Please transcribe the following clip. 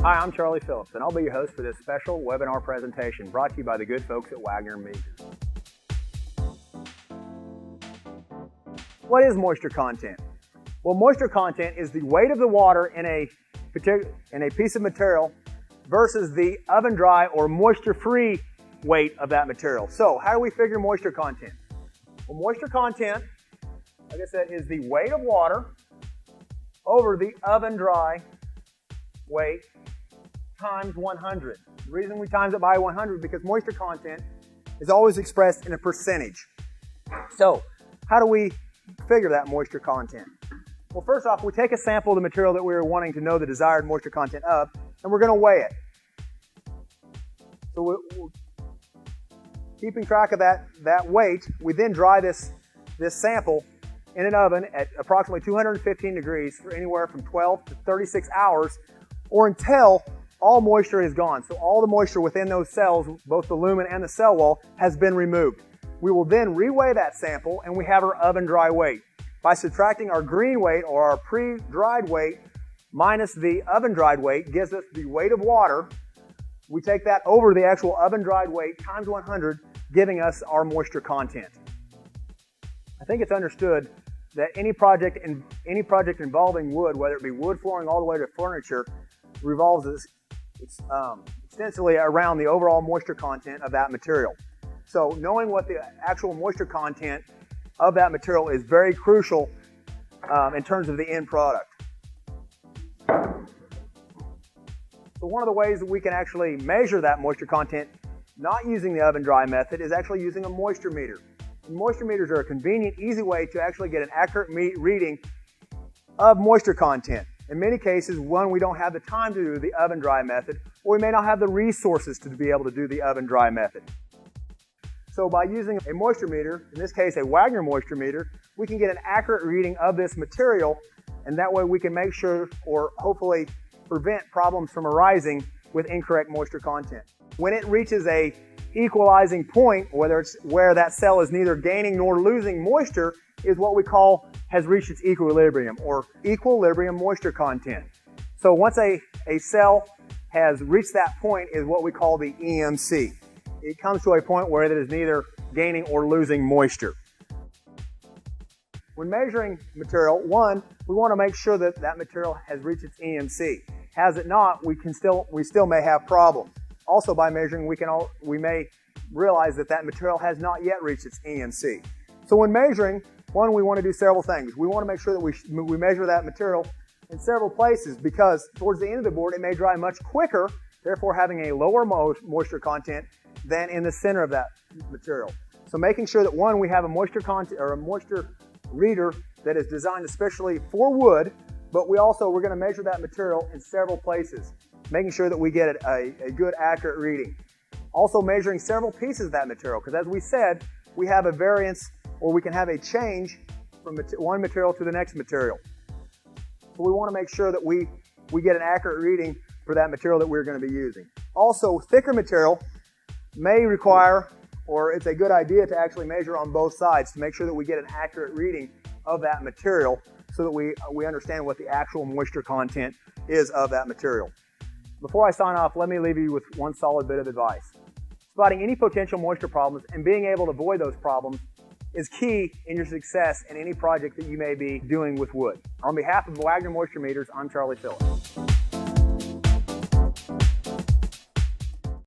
Hi, I'm Charlie Phillips, and I'll be your host for this special webinar presentation brought to you by the good folks at Wagner Meters. What is moisture content? Well, moisture content is the weight of the water in a piece of material versus the oven dry or moisture-free weight of that material. So, how do we figure moisture content? Well, moisture content, like I said, is the weight of water over the oven dry weight times 100. The reason we times it by 100 because moisture content is always expressed in a percentage. So, how do we figure that moisture content? Well, first off, we take a sample of the material that we are wanting to know the desired moisture content of, and we're going to weigh it. So, we're keeping track of that weight, we then dry this sample in an oven at approximately 215 degrees for anywhere from 12 to 36 hours, or until all moisture is gone. So all the moisture within those cells, both the lumen and the cell wall, has been removed. We will then reweigh that sample and we have our oven dry weight. By subtracting our green weight or our pre-dried weight minus the oven dried weight gives us the weight of water. We take that over the actual oven dried weight times 100, giving us our moisture content. I think it's understood that any project involving wood, whether it be wood flooring all the way to furniture, revolves extensively around the overall moisture content of that material. So knowing what the actual moisture content of that material is very crucial in terms of the end product. So one of the ways that we can actually measure that moisture content, not using the oven dry method, is actually using a moisture meter. And moisture meters are a convenient, easy way to actually get an accurate reading of moisture content. In many cases, one, we don't have the time to do the oven dry method, or we may not have the resources to be able to do the oven dry method. So by using a moisture meter, in this case a Wagner moisture meter, we can get an accurate reading of this material, and that way we can make sure, or hopefully prevent problems from arising with incorrect moisture content. When it reaches a equalizing point, whether it's where that cell is neither gaining nor losing moisture, is what we call has reached its equilibrium, or equilibrium moisture content. So once a cell has reached that point is what we call the EMC. It comes to a point where it is neither gaining or losing moisture. When measuring material, one, we want to make sure that that material has reached its EMC. Has it not, we still may have problems. Also, by measuring, we may realize that that material has not yet reached its EMC. So when measuring, one, we want to do several things. We want to make sure that we measure that material in several places, because towards the end of the board it may dry much quicker, therefore having a lower moisture content than in the center of that material. So making sure that, one, we have a moisture content or a moisture reader that is designed especially for wood, but we're going to measure that material in several places, making sure that we get a good accurate reading. Also measuring several pieces of that material, because as we said, we have a variance, or we can have a change from one material to the next material. So we want to make sure that we get an accurate reading for that material that we're going to be using. Also, thicker material may require, or it's a good idea to actually measure on both sides to make sure that we get an accurate reading of that material, so that we understand what the actual moisture content is of that material. Before I sign off, let me leave you with one solid bit of advice. Spotting any potential moisture problems and being able to avoid those problems is key in your success in any project that you may be doing with wood. On behalf of Wagner Moisture Meters, I'm Charlie Phillips.